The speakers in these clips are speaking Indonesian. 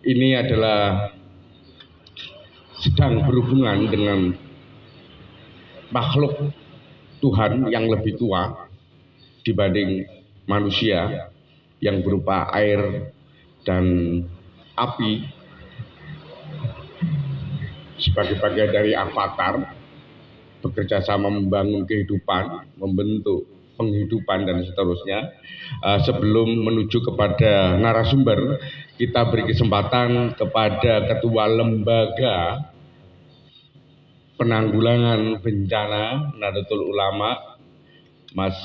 ini adalah sedang berhubungan dengan makhluk Tuhan yang lebih tua dibanding manusia yang berupa air dan api sebagai bagian dari avatar, bekerja sama membangun kehidupan, membentuk penghidupan dan seterusnya. Sebelum menuju kepada narasumber, kita beri kesempatan kepada Ketua Lembaga Penanggulangan Bencana Nahdlatul Ulama, Mas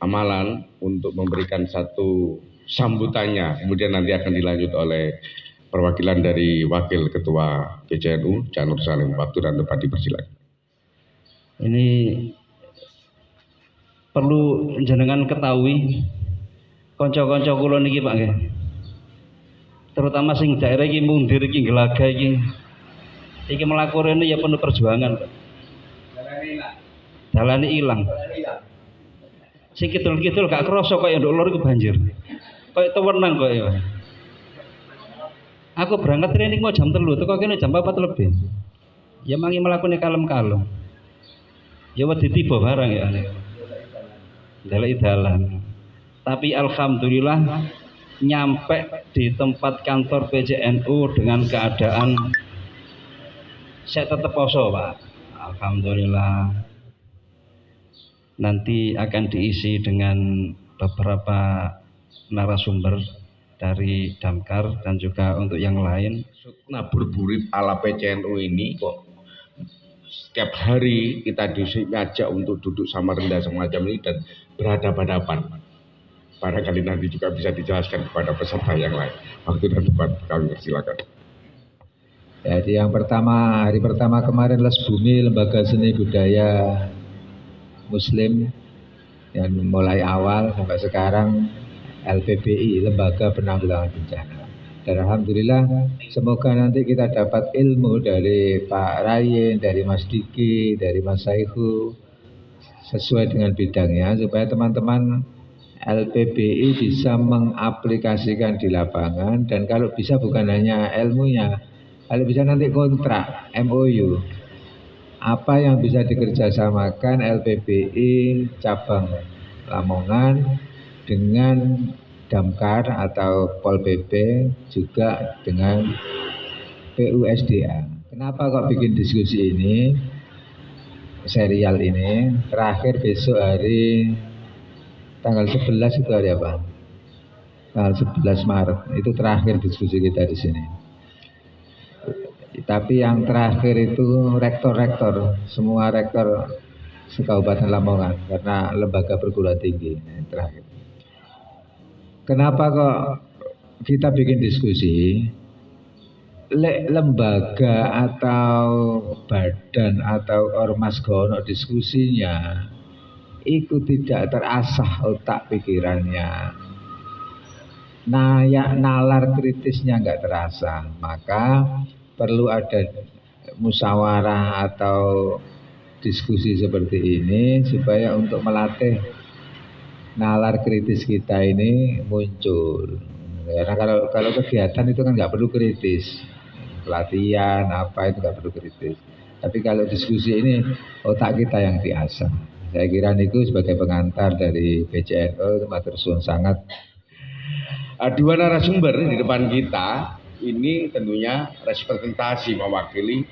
Amalan, untuk memberikan satu sambutannya. Kemudian nanti akan dilanjut oleh perwakilan dari Wakil Ketua PCNU, Cak Nur Salim. Waktu dan tempat dipersilakan. Ini perlu jenengan ketahui, konco-konco kula niki Pak nggih. Terutama sing daerah iki mundir iki Gelaga iki. Iki mlaku rene ya penuh perjuangan, Pak. Dalane ilang. Sing kidul-kidul gak krasa kok ya nduk lor iku banjir. Kaya tewenang kok ya. Aku berangkat training mau jam 3, teko kene jam 4 lebih. Ya mangi mlakune kalem-kalem. Ya wedi tiba barang ya. Dalek dalan. Tapi alhamdulillah nyampe di tempat kantor PCNU dengan keadaan saya tetap poso, Pak. Alhamdulillah. Nanti akan diisi dengan beberapa narasumber dari Damkar dan juga untuk yang lain. Ngabuburit ala PCNU ini kok setiap hari kita diajak untuk duduk sama rendah semacam ini dan berhadapan-hadapan. Barangkali nanti juga bisa dijelaskan kepada peserta yang lain. Waktu dan tempat kami persilakan. Jadi yang pertama, hari pertama kemarin Les Bumi, Lembaga Seni Budaya Muslim, yang mulai awal sampai sekarang LPBI, Lembaga Penanggulangan Bencana. Dan alhamdulillah semoga nanti kita dapat ilmu dari Pak Rayin, dari Mas Diki, dari Mas Saihu sesuai dengan bidangnya supaya teman-teman LPBI bisa mengaplikasikan di lapangan, dan kalau bisa bukan hanya ilmunya, kalau bisa nanti kontrak MOU apa yang bisa dikerjasamakan LPBI cabang Lamongan dengan Damkar atau Pol PP juga dengan PUSDA. Kenapa kok bikin diskusi ini, serial ini? Terakhir besok hari tanggal 11 itu hari apa? Tanggal 11 Maret itu terakhir diskusi kita di sini. Tapi yang terakhir itu rektor-rektor, semua rektor se-Kabupaten Lamongan karena lembaga perguruan tinggi terakhir. Kenapa kok kita bikin diskusi? Lembaga atau badan atau ormas gono diskusinya itu tidak terasah otak pikirannya, nalar kritisnya nggak terasa, maka perlu ada musyawarah atau diskusi seperti ini supaya untuk melatih nalar kritis kita ini muncul. Karena kalau kegiatan itu kan nggak perlu kritis, pelatihan apa itu nggak perlu kritis. Tapi kalau diskusi ini otak kita yang diasah. Saya kira niku sebagai pengantar dari PCNU matur suwun sangat. Dua narasumber di depan kita ini tentunya representasi mewakili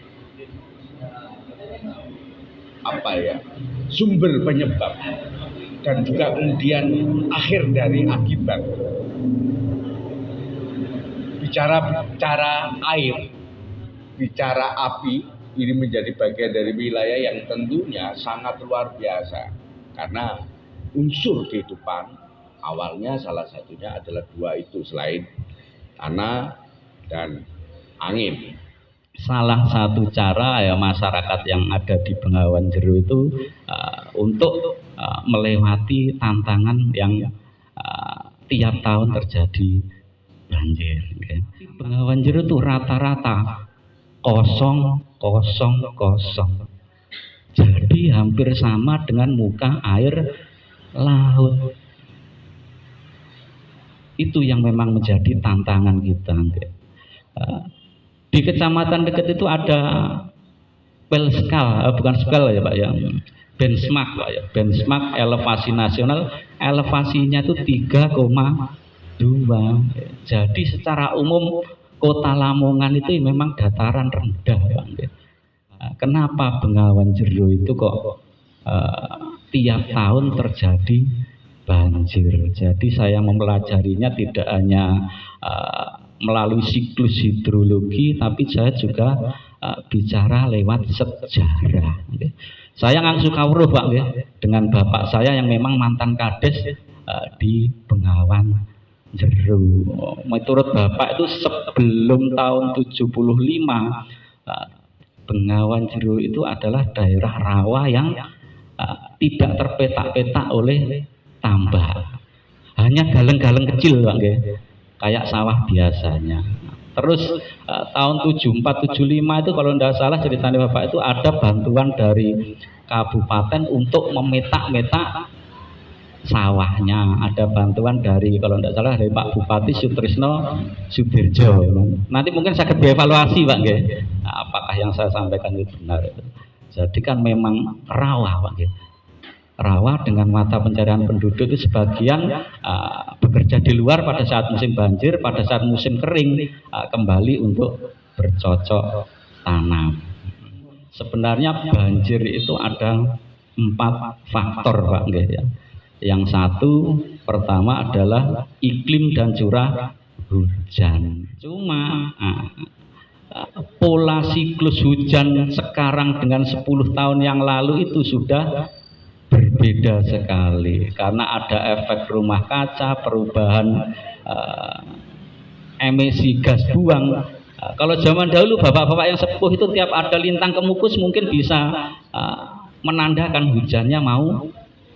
sumber penyebab dan juga kemudian akhir dari akibat. Bicara air, bicara api, ini menjadi bagian dari wilayah yang tentunya sangat luar biasa karena unsur kehidupan awalnya salah satunya adalah dua itu, selain tanah dan angin. Salah satu cara ya masyarakat yang ada di Bengawan Jero itu untuk melewati tantangan yang tiap tahun terjadi banjir. Okay. Bengawan Jero itu rata-rata kosong. Jadi hampir sama dengan muka air laut. Itu yang memang menjadi tantangan kita. Okay. Di kecamatan dekat itu ada Pelskal, bukan skal ya Pak ya, benchmark Pak ya, benchmark elevasi nasional, elevasinya itu 3,2. Jadi secara umum kota Lamongan itu memang dataran rendah Pak. Kenapa Bengawan Jero itu kok tiap tahun terjadi banjir? Jadi saya mempelajarinya tidak hanya melalui siklus hidrologi, tapi saya juga bicara lewat sejarah. Saya ngangsu kawruh Pak dengan bapak saya yang memang mantan kades di Bengawan Jero. Menurut bapak itu sebelum tahun 75 Bengawan Jero itu adalah daerah rawa yang tidak terpetak-petak oleh tambak, hanya galeng-galeng kecil Pak, kayak sawah biasanya. Terus tahun 74-75 itu kalau tidak salah ceritanya bapak itu ada bantuan dari kabupaten untuk memetak-metak sawahnya, ada bantuan dari kalau tidak salah dari Pak Bupati Sutrisno Sudirjo. Nanti mungkin saya dievaluasi Pak, apakah yang saya sampaikan itu benar. Jadi kan memang rawa Pak, rawa dengan mata pencarian penduduk itu sebagian bekerja di luar pada saat musim banjir, pada saat musim kering kembali untuk bercocok tanam. Sebenarnya banjir itu ada 4 faktor Pak ya. Yang satu pertama adalah iklim dan curah hujan. Cuma pola siklus hujan sekarang dengan 10 tahun yang lalu itu sudah berbeda sekali karena ada efek rumah kaca, perubahan emisi gas buang. Kalau zaman dahulu bapak-bapak yang sepuh itu tiap ada lintang kemukus mungkin bisa menandakan hujannya mau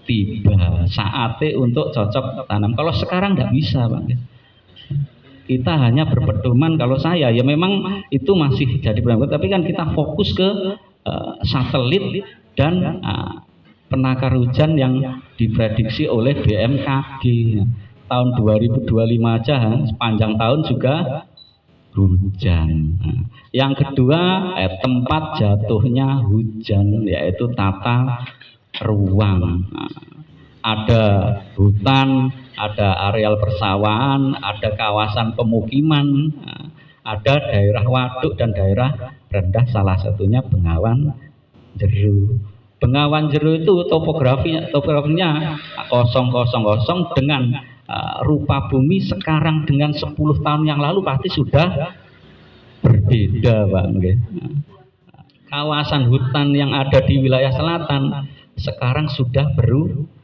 tiba, saatnya untuk cocok tanam. Kalau sekarang nggak bisa Pak. Kita hanya berpedoman, kalau saya ya memang itu masih jadi problem, tapi kan kita fokus ke satelit dan penakar hujan yang diprediksi oleh BMKG. Tahun 2025 aja sepanjang tahun juga hujan. Yang kedua tempat jatuhnya hujan, yaitu tata ruang. Ada hutan, ada areal persawahan, ada kawasan pemukiman, ada daerah waduk dan daerah rendah, salah satunya Bengawan Jero. Bengawan Jero itu topografinya kosong dengan rupa bumi sekarang dengan 10 tahun yang lalu pasti sudah berbeda Pak. Kawasan hutan yang ada di wilayah selatan sekarang sudah berubah.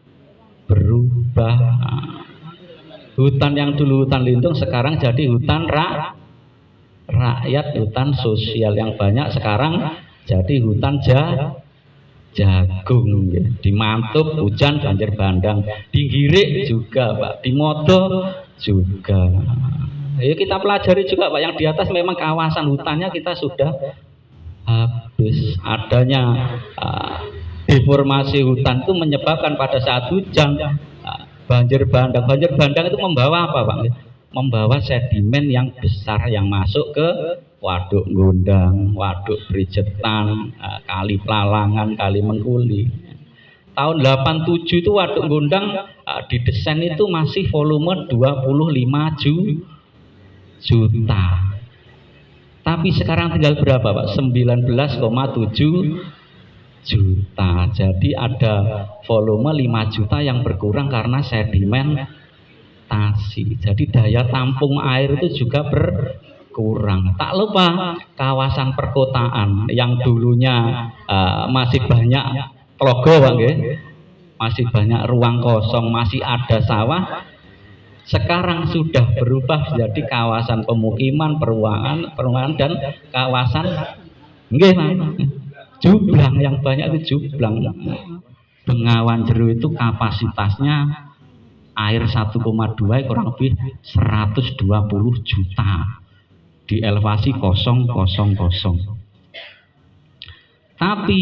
Hutan yang dulu hutan lindung sekarang jadi hutan rakyat, hutan sosial. Yang banyak sekarang jadi hutan jagung. Di Mantub hujan banjir bandang, di Girik juga Pak, di Modo juga. Ya kita pelajari juga Pak, yang di atas memang kawasan hutannya kita sudah habis. Adanya deformasi hutan itu menyebabkan pada saat hujan banjir bandang. Banjir bandang itu membawa apa Pak? Membawa sedimen yang besar yang masuk ke Waduk Gondang, Waduk Brijetan, Kali Plalangan, Kali Mengkuli. Tahun 87 itu Waduk Gondang didesain itu masih volume 25 juta. Tapi sekarang tinggal berapa Pak? 19,7 juta. Jadi ada volume 5 juta yang berkurang karena sedimentasi. Jadi daya tampung air itu juga berkurang. Tak lupa kawasan perkotaan yang dulunya masih banyak tlogo Pak, masih banyak ruang kosong, masih ada sawah, sekarang sudah berubah menjadi kawasan pemukiman, perumahan dan kawasan jublang. Yang banyak itu jublang. Bengawan Jero itu kapasitasnya air 1,2 kurang lebih 120 juta di elevasi 0,00. Tapi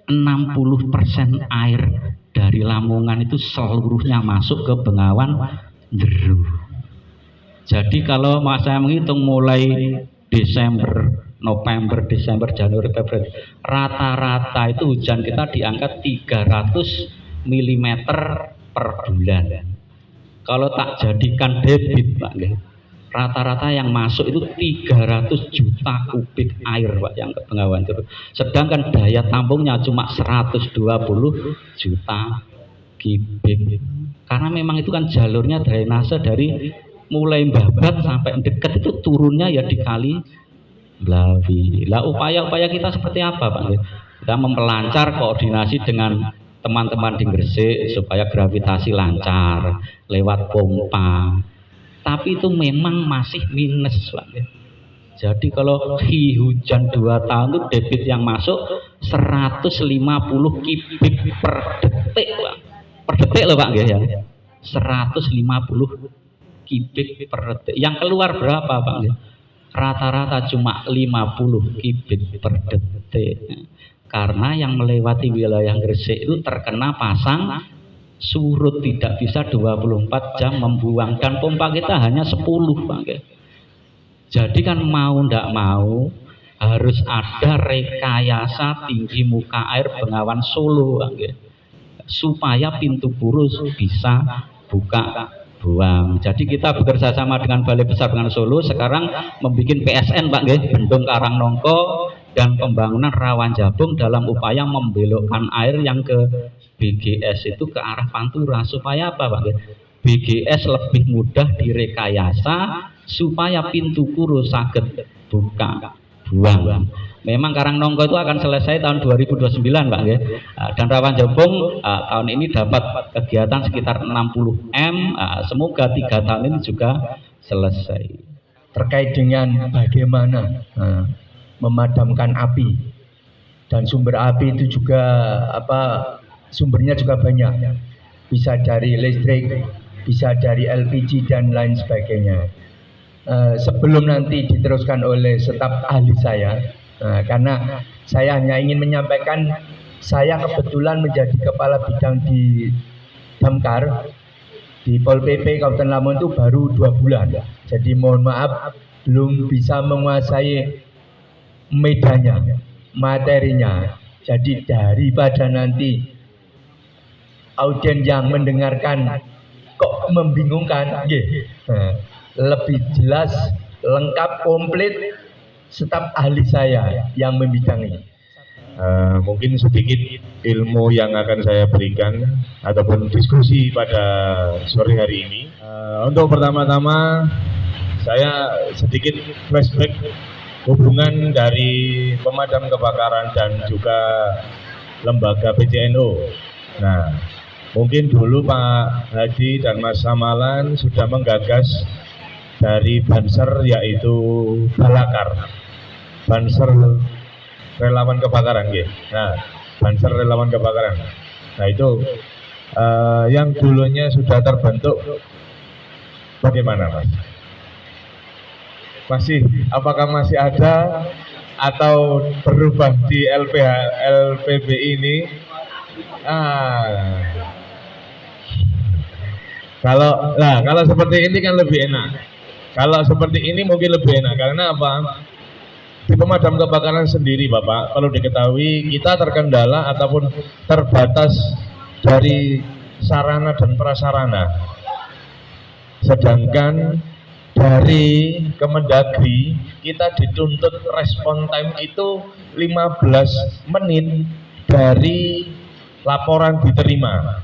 60% air dari Lamongan itu seluruhnya masuk ke Bengawan Jero. Jadi kalau saya menghitung mulai Desember, November, Desember, Januari, Februari, rata-rata itu hujan kita di angka 300 mm per bulan. Kalau tak jadikan debit Pak, rata-rata yang masuk itu 300 juta kubik air Pak yang ke Bengawan Solo. Sedangkan daya tampungnya cuma 120 juta kubik. Karena memang itu kan jalurnya drainase dari mulai Babat sampai dekat itu turunnya ya di Kali Blawi. Lah upaya-upaya kita seperti apa Pak? Kita memperlancar koordinasi dengan teman-teman di Gresik supaya gravitasi lancar lewat pompa. Tapi itu memang masih minus Pak. Jadi kalau hujan 2 tahun itu debit yang masuk 150 kubik per detik Pak. Per detik loh Pak ya. 150 kubik per detik. Yang keluar berapa Pak? Rata-rata cuma 50 kubik per detik. Karena yang melewati wilayah Gresik itu terkena pasang surut, tidak bisa 24 jam membuang, dan pompa kita hanya 10 Pak. Jadi kan mau ndak mau harus ada rekayasa tinggi muka air Bengawan Solo Pak, supaya pintu Purus bisa buka buang. Jadi kita bekerja sama dengan Balai Besar Bengawan Solo sekarang membuat PSN Pak, Bendung Karangnongko dan pembangunan Rawan Jabung dalam upaya membelokkan air yang ke BGS itu ke arah Pantura supaya apa Pak? BGS lebih mudah direkayasa supaya pintu Purus saged buka buang. Memang Karangnongko itu akan selesai tahun 2029 Pak ya. Dan Rawan Jabung tahun ini dapat kegiatan sekitar 60 M. Semoga 3 tahun ini juga selesai. Terkait dengan bagaimana memadamkan api, dan sumber api itu juga sumbernya juga banyak, bisa dari listrik, bisa dari LPG dan lain sebagainya. Sebelum nanti diteruskan oleh staf ahli saya, karena saya hanya ingin menyampaikan, saya kebetulan menjadi kepala bidang di Damkar di Pol PP Kabupaten Lamongan itu baru 2 bulan. Jadi mohon maaf belum bisa menguasai medannya, materinya. Jadi daripada nanti audien yang mendengarkan kok membingungkan, lebih jelas, lengkap, komplit staf ahli saya yang membidangi. Mungkin sedikit ilmu yang akan saya berikan ataupun diskusi pada sore hari ini. Untuk pertama-tama saya sedikit flashback hubungan dari pemadam kebakaran dan juga lembaga PCNO. Nah, mungkin dulu Pak Hadi dan Mas Samalan sudah menggagas dari Banser, yaitu Balakar, Banser relawan kebakaran ya. Nah, Banser relawan kebakaran. Nah itu yang dulunya sudah terbentuk, bagaimana Mas? Apakah masih ada atau berubah di LPB ini? Kalau seperti ini kan lebih enak. Kalau seperti ini mungkin lebih enak karena apa? Di pemadam kebakaran sendiri Bapak, perlu diketahui kita terkendala ataupun terbatas dari sarana dan prasarana. Sedangkan dari Kemendagri kita dituntut respon time itu 15 menit dari laporan diterima.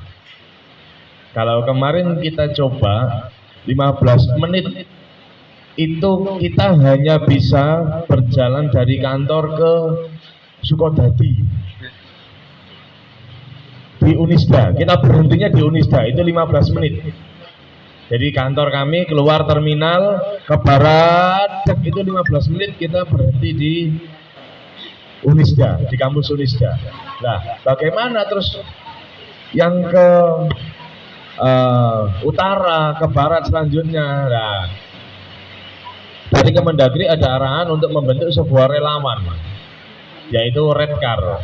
Kalau kemarin kita coba 15 menit itu kita hanya bisa berjalan dari kantor ke Sukodadi di Unisda. Kita berhentinya di Unisda itu 15 menit. Jadi kantor kami keluar terminal ke barat itu 15 menit kita berhenti di Unisda, di kampus Unisda. Nah, bagaimana terus yang ke utara, ke barat selanjutnya? Nah, dari Kemendagri ada arahan untuk membentuk sebuah relawan, yaitu Redcar.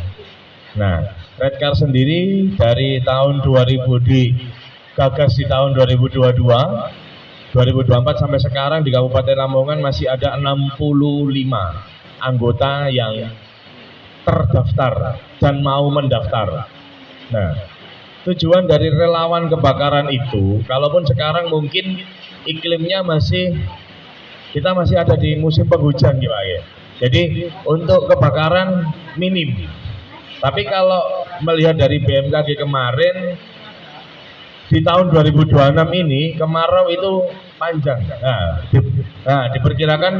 Nah, Redcar sendiri dari tahun 2000 digagas di tahun 2022 2024 sampai sekarang di Kabupaten Lamongan masih ada 65 anggota yang terdaftar dan mau mendaftar. Nah, tujuan dari relawan kebakaran itu, kalaupun sekarang mungkin iklimnya kita masih ada di musim penghujan gitu Pak ya. Jadi untuk kebakaran minim. Tapi kalau melihat dari BMKG kemarin di tahun 2026 ini kemarau itu panjang. Nah, diperkirakan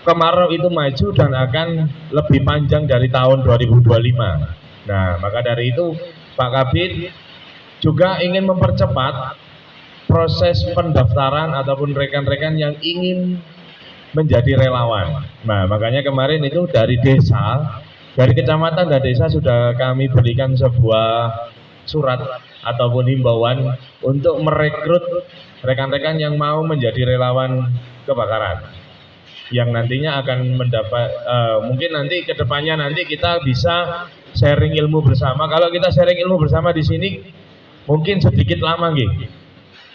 kemarau itu maju dan akan lebih panjang dari tahun 2025. Nah, maka dari itu Pak Kabid juga ingin mempercepat proses pendaftaran ataupun rekan-rekan yang ingin menjadi relawan. Nah, makanya kemarin itu dari desa, dari kecamatan dan desa sudah kami berikan sebuah surat ataupun himbauan untuk merekrut rekan-rekan yang mau menjadi relawan kebakaran, yang nantinya akan mendapat mungkin nanti kedepannya nanti kita bisa sharing ilmu bersama. Kalau kita sharing ilmu bersama di sini mungkin sedikit lama gitu.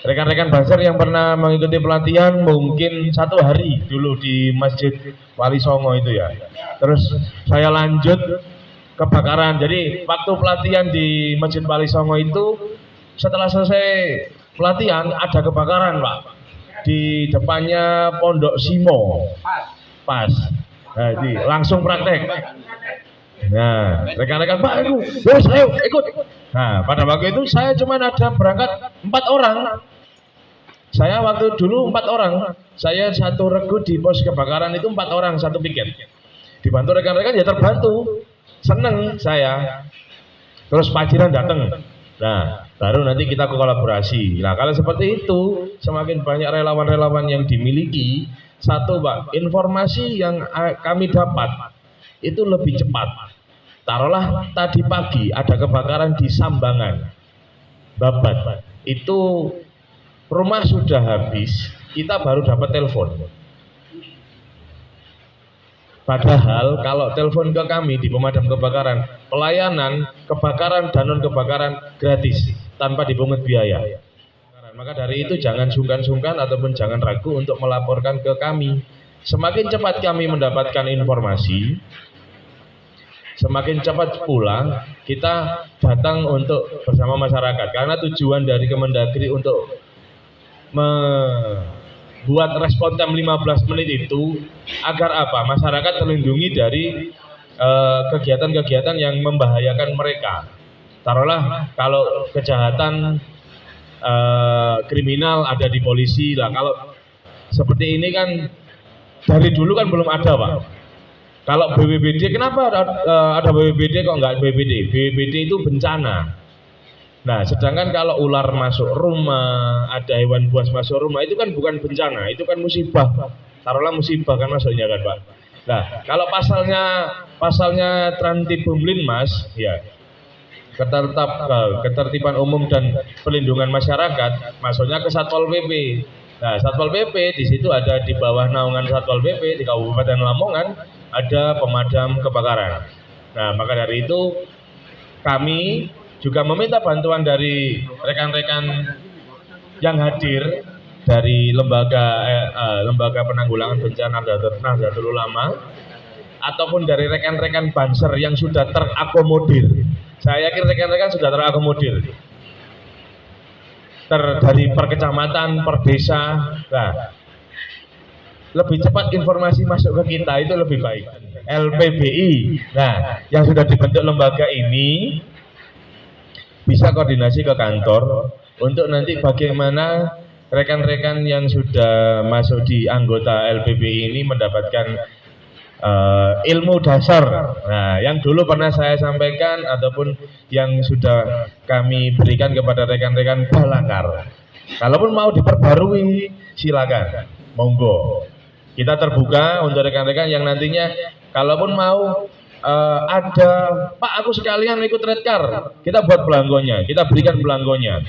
Rekan-rekan Banser yang pernah mengikuti pelatihan mungkin 1 hari dulu di Masjid Wali Songo itu ya. Terus saya lanjut kebakaran. Jadi waktu pelatihan di Masjid Wali Songo itu setelah selesai pelatihan ada kebakaran Pak di depannya Pondok Simo. Pas. Nah, jadi langsung praktek. Nah, rekan-rekan Pak itu, bos ayo ikut. Nah, pada waktu itu saya cuma ada berangkat 4 orang. Saya waktu dulu 4 orang. Saya satu regu di pos kebakaran itu 4 orang satu piket. Dibantu rekan-rekan ya terbantu. Seneng saya. Terus Paciran datang. Nah, baru nanti kita kolaborasi. Nah, kalau seperti itu, semakin banyak relawan-relawan yang dimiliki, satu Pak, informasi yang kami dapat itu lebih cepat. Taruhlah tadi pagi ada kebakaran di Sambangan, Babat. Itu rumah sudah habis, kita baru dapat telepon. Padahal kalau telepon ke kami di pemadam kebakaran, pelayanan kebakaran dan non kebakaran gratis tanpa dipungut biaya. Maka dari itu jangan sungkan-sungkan ataupun jangan ragu untuk melaporkan ke kami. Semakin cepat kami mendapatkan informasi, semakin cepat pula kita datang untuk bersama masyarakat. Karena tujuan dari Kemendagri untuk membuat respon time 15 menit itu agar apa? Masyarakat terlindungi dari kegiatan-kegiatan yang membahayakan mereka. Taruhlah kalau kejahatan kriminal ada di polisi lah. Kalau seperti ini kan dari dulu kan belum ada Pak. Kalau BPBD, kenapa ada BPBD kok nggak BPBD? BPBD itu bencana. Nah, sedangkan kalau ular masuk rumah, ada hewan buas masuk rumah, itu kan bukan bencana, itu kan musibah. Taruhlah musibah kan masuknya kan Pak. Nah, kalau pasalnya Trantibum Linmas, ya ketertiban umum dan perlindungan masyarakat, masuknya ke Satpol PP. Nah, Satpol PP di situ ada di bawah naungan Satpol PP di Kabupaten Lamongan ada pemadam kebakaran. Nah, maka dari itu kami juga meminta bantuan dari rekan-rekan yang hadir dari lembaga penanggulangan bencana Nahdlatul Ulama ataupun dari rekan-rekan Banser yang sudah terakomodir. Saya yakin rekan-rekan sudah terakomodir. Dari per kecamatan, per desa. Nah, lebih cepat informasi masuk ke kita itu lebih baik. LPBI. Nah, yang sudah dibentuk lembaga ini bisa koordinasi ke kantor untuk nanti bagaimana rekan-rekan yang sudah masuk di anggota LPBI ini mendapatkan ilmu dasar. Nah, yang dulu pernah saya sampaikan ataupun yang sudah kami berikan kepada rekan-rekan Balangkar. Kalaupun mau diperbarui, silakan, monggo. Kita terbuka untuk rekan-rekan yang nantinya kalaupun mau ada, Pak aku sekalian ikut Redcar, kita buat belanggonya, kita berikan belanggonya.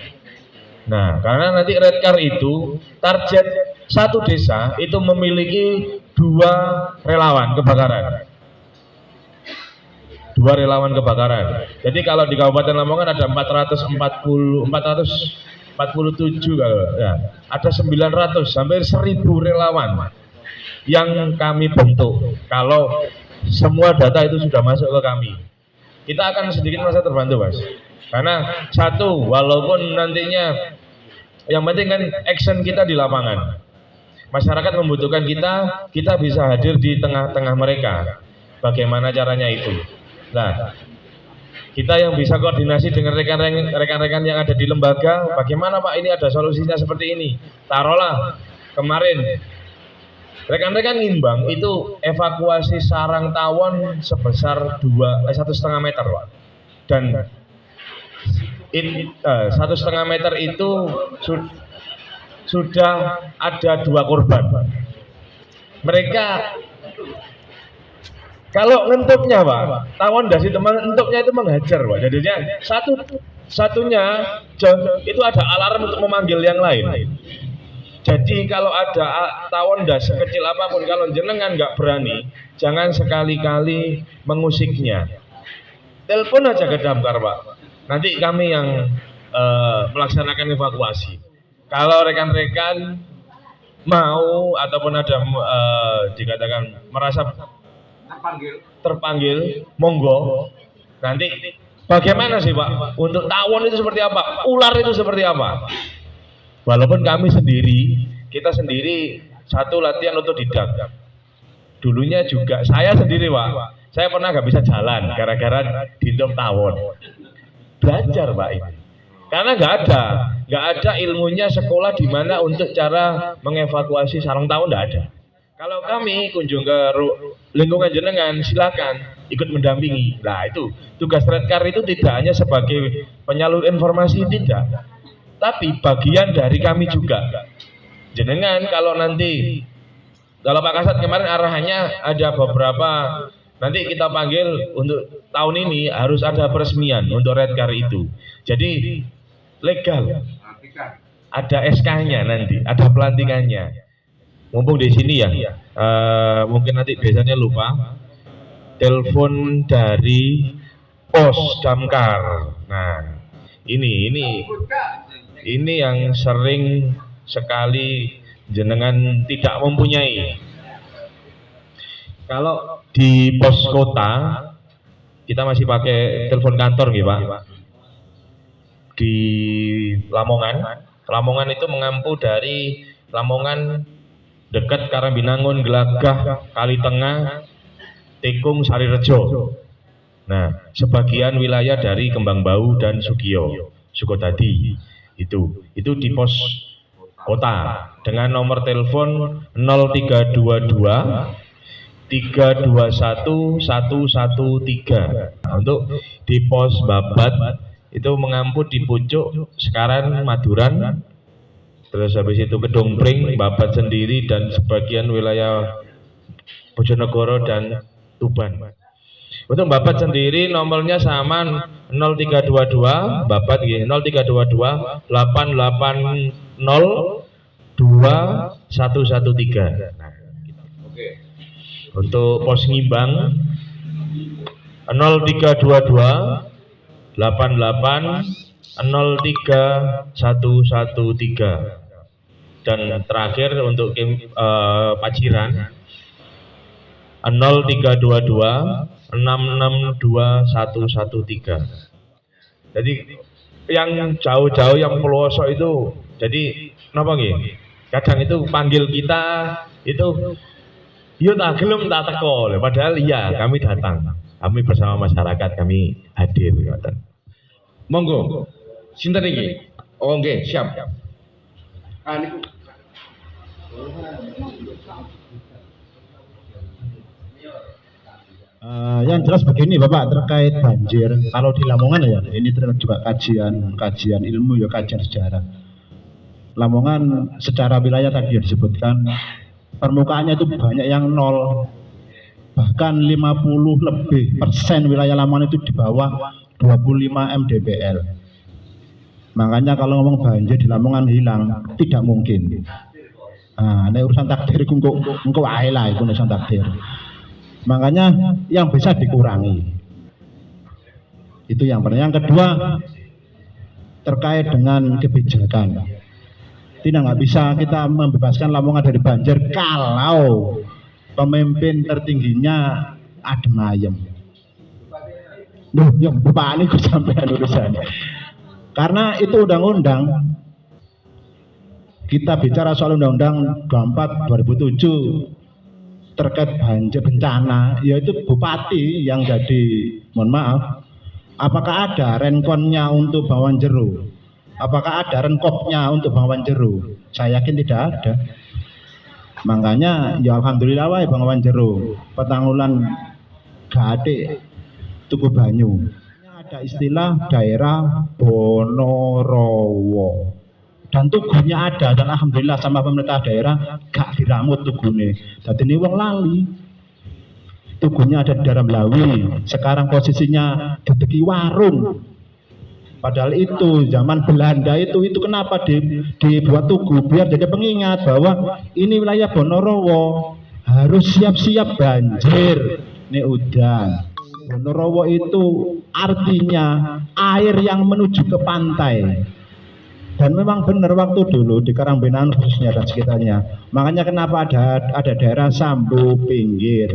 Nah, karena nanti Redcar itu target satu desa itu memiliki 2 relawan kebakaran. 2 relawan kebakaran. Jadi kalau di Kabupaten Lamongan ada 400 47 kalau ya, ada 900 hampir 1000 relawan yang kami bentuk. Kalau semua data itu sudah masuk ke kami, kita akan sedikit merasa terbantu, Mas. Karena satu, walaupun nantinya yang penting kan action kita di lapangan. Masyarakat membutuhkan kita bisa hadir di tengah-tengah mereka. Bagaimana caranya itu? Nah, kita yang bisa koordinasi dengan rekan-rekan yang ada di lembaga, bagaimana Pak ini ada solusinya seperti ini. Taruhlah kemarin rekan-rekan ngimbang itu evakuasi sarang tawon sebesar 1,5 meter, Pak. Dan 1,5 meter itu sudah ada 2 korban. Mereka kalau ngentupnya, Pak, tawon dasi teman ngentupnya itu menghajar, Pak. Jadinya satunya itu ada alarm untuk memanggil yang lain. Jadi kalau ada tawon das sekecil apapun, kalau jenengan nggak berani, jangan sekali-kali mengusiknya. Telepon aja ke damkar, Pak. Nanti kami yang melaksanakan evakuasi. Kalau rekan-rekan mau ataupun ada dikatakan merasa terpanggil, monggo. Nanti bagaimana sih Pak? Untuk tawon itu seperti apa? Ular itu seperti apa? Walaupun kami sendiri, kita sendiri satu latihan otodidak. Dulunya juga saya sendiri Pak, saya pernah nggak bisa jalan gara-gara diintum tawon. Belajar Pak ini. Karena nggak ada ilmunya sekolah di mana untuk cara mengevakuasi sarang tawon, nggak ada. Kalau kami kunjung ke lingkungan jenengan, silakan ikut mendampingi. Nah itu tugas Redcar itu tidak hanya sebagai penyalur informasi, tidak, tapi bagian dari kami juga. Jenengan kalau nanti, kalau Pak Kasat kemarin arahannya ada beberapa, nanti kita panggil untuk tahun ini harus ada peresmian untuk Redcar itu. Jadi legal, ada SK-nya nanti, ada pelantikannya. Mumpung di sini ya, mungkin nanti biasanya lupa, telepon dari pos damkar. Nah, ini yang sering sekali jenengan tidak mempunyai. Kalau di pos kota kita masih pakai telepon kantor, gitu Pak. Di Lamongan itu mengampu dari Lamongan dekat Karambinangun, Gelagah, Kalitengah, Tikung, Sarirejo. Nah, sebagian wilayah dari Kembangbau dan Sugiyo, Sukotadi. Itu di pos kota dengan nomor telepon 0322 321 113. Untuk di pos Babat itu mengampu di pucuk sekarang Maduran, terus habis itu Kedongpring, Babat sendiri dan sebagian wilayah Bojonegoro dan Tuban. Untuk Babat sendiri nomornya sama 0322 Babat 0322 880 2113. Nah, oke. Untuk pos Ngimbang 0322 88 03113. Dan terakhir untuk Paciran 0322 662113. Jadi yang jauh-jauh yang pelosok itu, jadi kenapa nggih? Kadang itu panggil kita itu, yo tak gelem tak teko, padahal iya kami datang, kami bersama masyarakat, kami hadir. Monggo, sinten iki? Oh nggih, siap. Niku. Yang jelas begini Bapak, terkait banjir, kalau di Lamongan ya, ini juga kajian ilmu ya, kajian sejarah. Lamongan secara wilayah tadi yang disebutkan, permukaannya itu banyak yang nol, bahkan 50% wilayah Lamongan itu di bawah 25 mdpl. Makanya kalau ngomong banjir di Lamongan hilang, tidak mungkin. Nah, ini urusan takdir, engko wae lah itu urusan takdir. Makanya yang bisa dikurangi. Itu yang pertama. Yang kedua, terkait dengan kebijakan. Nggak bisa kita membebaskan Lamongan dari banjir kalau pemimpin tertingginya adem ayem. Duh, yang Bapak ini sampean urusannya. Karena itu undang-undang. Kita bicara soal undang-undang 24 2007 terkait banjir bencana, yaitu bupati yang jadi, mohon maaf, apakah ada renkonnya untuk Bengawan Jero? Apakah ada renkopnya untuk Bengawan Jero? Saya yakin tidak ada. Makanya ya alhamdulillah wae Bengawan Jero petanggulan gade tuku banyu. Ada istilah daerah Bonorowo. Dan tugunya ada, dan alhamdulillah sama pemerintah daerah gak diramut tugune. Jadi ini wong lali. Tugunya ada di daerah Belawi. Sekarang posisinya di teki warung. Padahal itu zaman Belanda itu kenapa dibuat tugu biar jadi pengingat bahwa ini wilayah Bonorowo harus siap-siap banjir. Ini udan. Bonorowo itu artinya air yang menuju ke pantai. Dan memang benar waktu dulu di Karangbenan khususnya dan sekitarnya. Makanya kenapa ada daerah Sambu pinggir.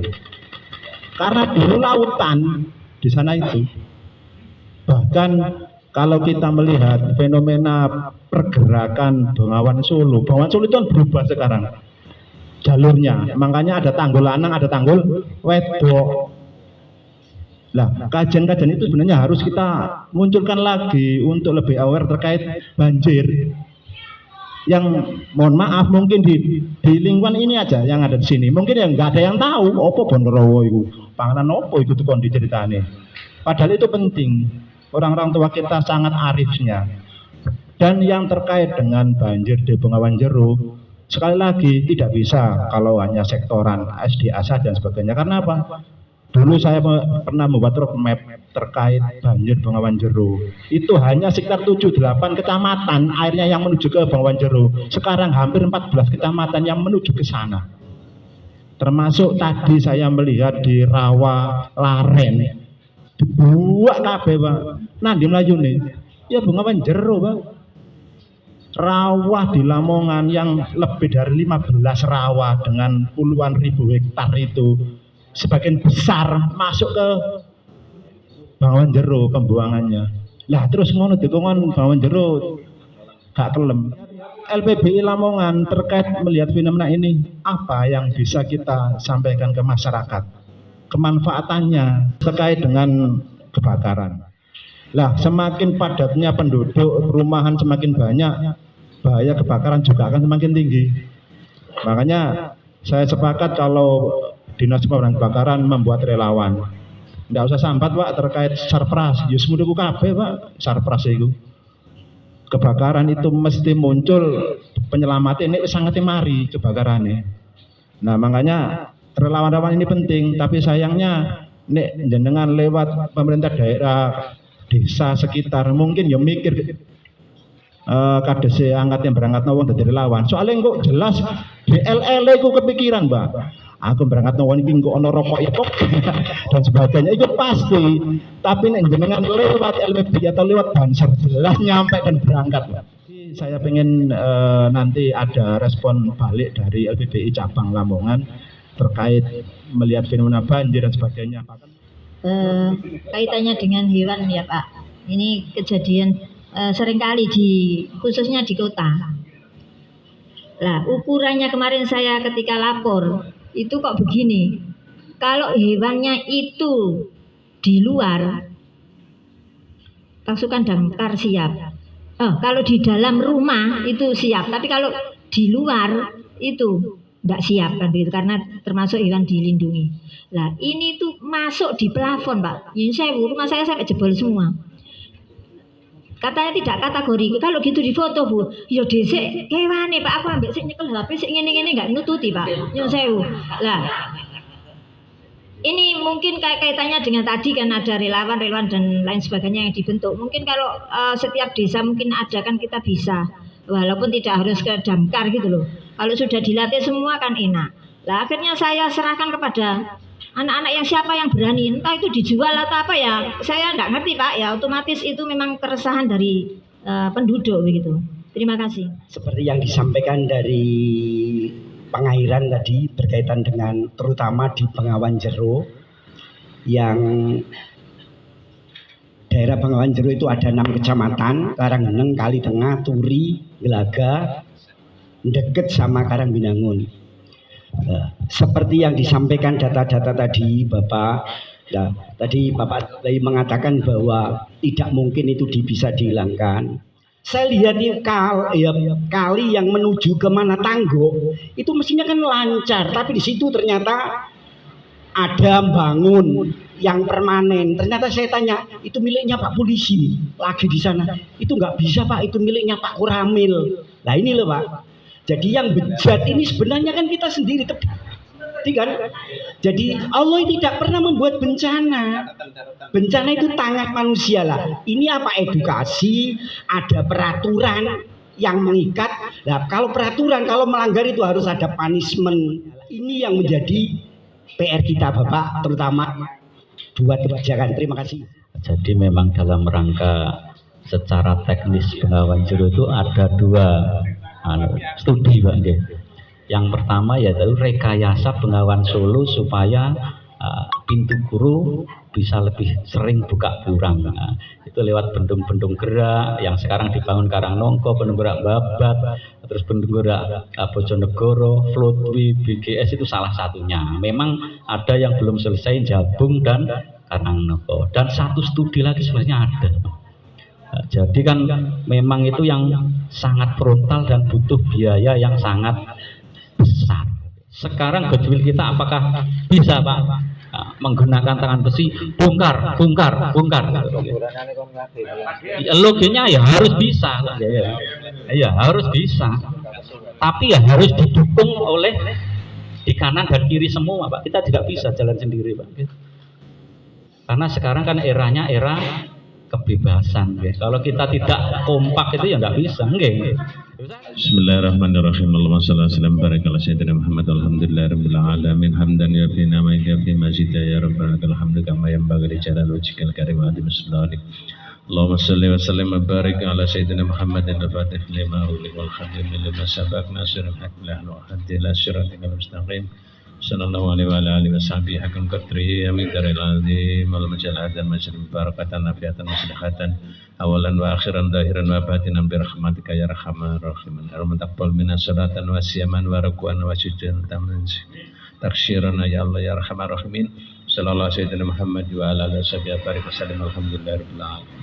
Karena dulu lautan di sana itu. Bahkan kalau kita melihat fenomena pergerakan Bengawan Solo itu kan berubah sekarang jalurnya. Makanya ada tanggul lanang, ada tanggul wedok. Nah, kajian-kajian itu sebenarnya harus kita munculkan lagi untuk lebih aware terkait banjir. Yang mohon maaf mungkin di lingkungan ini aja yang ada di sini, mungkin yang nggak ada yang tahu apa Bonorowo itu, panganan apa itu tuh diceritane. Padahal itu penting. Orang-orang tua kita sangat arifnya. Dan yang terkait dengan banjir di Bengawan Jero, sekali lagi tidak bisa kalau hanya sektoran SDA saja dan sebagainya. Karena apa? Dulu saya pernah membuat roadmap terkait banjir Bengawan Jero. Itu hanya sekitar 7-8 kecamatan airnya yang menuju ke Bengawan Jero. Sekarang hampir 14 kecamatan yang menuju ke sana. Termasuk tadi saya melihat di Rawa Laren. Dibuat kabeh, Pak. Nah, di Melayu nih. Ya Bengawan Jero, Pak. Rawa di Lamongan yang lebih dari 15 rawa dengan puluhan ribu hektar itu sebagian besar masuk ke Bengawan Jero pembuangannya. Lah terus ngono dikongon Bengawan Jero gak kelem. LPBI Lamongan terkait melihat fenomena ini, apa yang bisa kita sampaikan ke masyarakat? Kemanfaatannya terkait dengan kebakaran. Lah semakin padatnya penduduk, perumahan semakin banyak, bahaya kebakaran juga akan semakin tinggi. Makanya saya sepakat kalau Dinas Pemadam Kebakaran membuat relawan. Tidak usah sambat Pak terkait sarpras. Yus muduku kabeh Pak sarpras itu. Kebakaran itu mesti muncul penyelamat ini sangat mari kebakarannya. Nah makanya relawan-relawan ini penting. Tapi sayangnya nek jenengan lewat pemerintah daerah, desa sekitar mungkin ya mikir KDC angkat yang berangkat nawang dari relawan. Soalnya kok jelas DLL ku kepikiran Mbak. Aku berangkat nawang ini kok ono rokok itu dan sebagainya itu pasti. Tapi nek jenengan lewat LPB atau lewat banser jelas nyampe dan berangkat. Saya pengen nanti ada respon balik dari LPBI cabang Lamongan terkait melihat fenomena banjir dan sebagainya. Kaitannya dengan hewan ya Pak. Ini kejadian seringkali khususnya di kota. Lah ukurannya kemarin saya ketika lapor itu kok begini. Kalau hewannya itu di luar, pasukan damkar siap. Kalau di dalam rumah itu siap. Tapi kalau di luar itu tidak siap kan begitu karena termasuk hewan dilindungi. Lah ini tuh masuk di plafon Pak. Ini rumah saya sampai jebol semua. Katanya tidak kategori. Kalau gitu difoto Bu. Yo dhisik kewane Pak, aku ambek sik nyekel HP sik ngene-ngene enggak nututi Pak. Nyun sewu. Lah. Ini mungkin kaitannya dengan tadi kan ada relawan dan lain sebagainya yang dibentuk. Mungkin kalau setiap desa mungkin ada kan kita bisa. Walaupun tidak harus ke damkar gitu loh. Kalau sudah dilatih semua kan enak. Lah akhirnya saya serahkan kepada anak-anak yang siapa yang berani, entah itu dijual atau apa ya, saya nggak ngerti Pak ya. Otomatis itu memang keresahan dari penduduk begitu. Terima kasih. Seperti yang disampaikan dari pengairan tadi berkaitan dengan terutama di Bengawan Jero, yang daerah Bengawan Jero itu ada 6 kecamatan, Karanggeneng, Kalitengah, Turi, Gelaga, deket sama Karangbinangun. Seperti yang disampaikan data-data tadi Bapak, tadi Bapak mengatakan bahwa tidak mungkin itu bisa dihilangkan. Saya lihat nih kali yang menuju ke mana Tanggo itu mestinya kan lancar, tapi di situ ternyata ada bangun yang permanen. Ternyata saya tanya, itu miliknya Pak Polisi lagi di sana. Itu nggak bisa Pak, itu miliknya Pak Kuramil. Nah ini loh Pak. Jadi yang bejat ini sebenarnya kan kita sendiri, kan? Jadi Allah tidak pernah membuat bencana. Bencana itu tangan manusia lah. Ini apa, edukasi, ada peraturan yang mengikat. Nah, kalau peraturan, kalau melanggar itu harus ada punishment. Ini yang menjadi PR kita Bapak, terutama buat kebijakan. Terima kasih. Jadi memang dalam rangka secara teknis Bengawan Jero itu ada 2 studi Pak. Yang pertama yaitu rekayasa Bengawan Solo supaya pintu guru bisa lebih sering buka burang. Itu lewat bendung-bendung gerak yang sekarang dibangun Karangnongko, bendung gerak Babat, terus bendung gerak Bojonegoro, Floatway, BGS itu salah satunya. Memang ada yang belum selesai, Jabung dan Karangnongko. Dan 1 studi lagi sebenarnya ada. Jadi kan memang itu yang sangat frontal dan butuh biaya yang sangat besar. Sekarang Goodwill kita apakah bisa Pak menggunakan tangan besi bongkar. Loginya ya harus bisa, ya harus bisa. Tapi ya harus didukung oleh di kanan dan kiri semua Pak. Kita tidak bisa jalan sendiri Pak. Karena sekarang kan eranya era kebebasan. Kalau kita tidak kompak itu ya nggak bisa. Bismillahirrahmanirrahim. Allahumma shalli wa sallim barik ala sayyidina Muhammad. Alhamdulillahirabbil alamin. Hamdan yafi nama yafi mazid ya rabbana lakal hamdu kama yanbaghi li jalali wajhikal karim wa adimi. Allahumma shalli wa sallim barik ala sayyidina Muhammadin al-fatih lima ughliqa wal khatim lima sabaq nasirul haq lahu hadi la siratal mustaqim. Sallallahu alaihi wa alihi washabihi haqqan qadrihi amin daril azim wal majal hadan majal barakatan nafiatan maslahatan awalan wa akhiran zahiran wa batinan bi rahmatika ya arhamar rahimin. Allahumma taqabbal minna salatan wa siyaman wa ruku'an wa sujudan taman takshiran ya Allah ya arhamar rahimin. Sallallahu alaihi wa sallam Muhammad wa ala alihi wa sahbihi barik wa sallim alhamdulillahirabbil alamin.